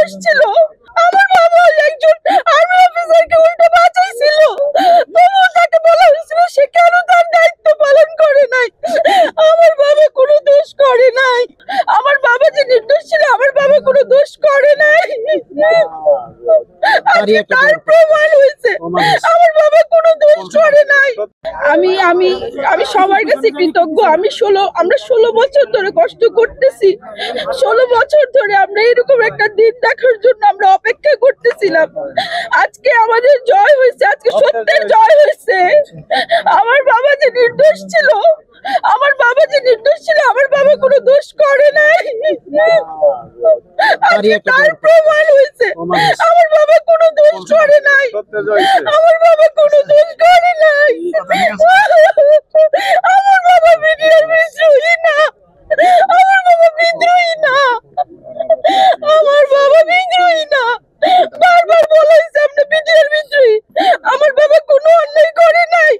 নির্দোষ ছিল। আমার বাবা একজন আর্মি অফিসারকে উল্টো বাঁচাইছিল, তবুও তাকে বলা হয়েছিল সে কেন তার দায়িত্ব পালন করে নাই। আমার বাবা কোনো দোষ করে নাই। আমার বাবা যে নির্দোষ ছিল, আমার বাবা কোনো দোষ করে নাই। আজকে তার প্রমাণ হয়েছে আমার বাবা কোনো দোষ করে নাই। আমি আমি আমি সবার কাছে কৃতজ্ঞ। আমরা 16 বছর ধরে কষ্ট করতেছি। 16 বছর ধরে আমরা এরকম একটা দিন দেখার জন্য আমরা অপেক্ষা করতেছিলাম। আজকে আমাদের জয় হয়েছে, আজকে সত্যের জয় হয়েছে। আমার বাবা যে নির্দোষ ছিল, আমার বাবা কোনো দোষ করে নাই। আজকে তার প্রমাণ হয়েছে আমার বাবা কোনো দোষ করে নাই। আমার বাবা কোনো দোষ করে নাই। আমার বাবা বিডিআর বিদ্রোহী না। আমার বাবা বিদ্রোহী না। আমার বাবা বিদ্রোহী না। বারবার বলেছে আমরা বিডিআর বিদ্রোহী। আমার বাবা কোনো অন্যায় করে নাই।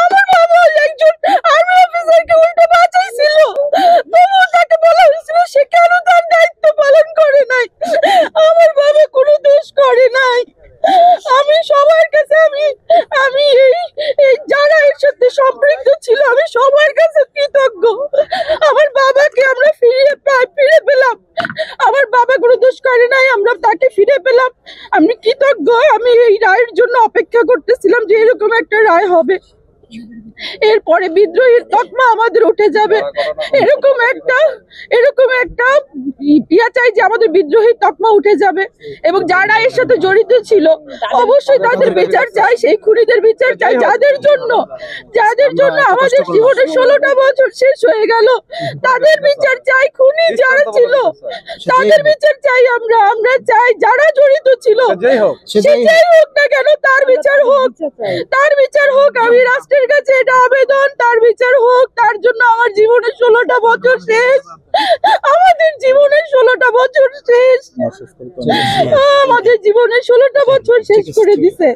আমার বাবা একজন আর্মি অফিসারকে উল্টো বাঁচাইছিল, তবুও তাকে বলা হয়েছিল সে কেন তার দায়িত্ব পালন করে নাই। আমার বাবা কোনো দোষ করে নাই। আমি সবার কাছে আমি এই যারা এর সাথে সম্পৃক্ত ছিল, আমি সবার কাছে কৃতজ্ঞ। আমার বাবাকে আমরা ফিরে পেলাম। আমার বাবা কোনো দোষ করে নাই, আমরা তাকে ফিরে পেলাম। আমি কৃতজ্ঞ। আমি এই রায়ের জন্য অপেক্ষা করতেছিলাম যে এরকম একটা রায় হবে, এরপরে বিদ্রোহীর তকমা আমাদের উঠে যাবে। এরকম একটা ইয়া চাই যে আমাদের বিদ্রোহীর তকমা উঠে যাবে, এবং যারা এর সাথে জড়িত ছিল অবশ্যই তাদের বিচার চাই। সেই খুনিদের বিচার চাই, যাদের জন্য আমাদের জীবনের 16টা বছর শেষ হয়ে গেল। তাদের বিচার চাই। খুনি যারা ছিল তাদের বিচার চাই। আমরা চাই যারা জড়িত ছিল সে যেই হোক না কেন তার বিচার হোক, তার বিচার হোক। আমি রাষ্ট্রের কাছে এটা আবেদন, তার বিচার হোক। তার জন্য আমার জীবনের 16টা বছর শেষ। আমাদের জীবনের 16টা বছর শেষ। আমাদের জীবনের 16টা বছর শেষ করে দিছে।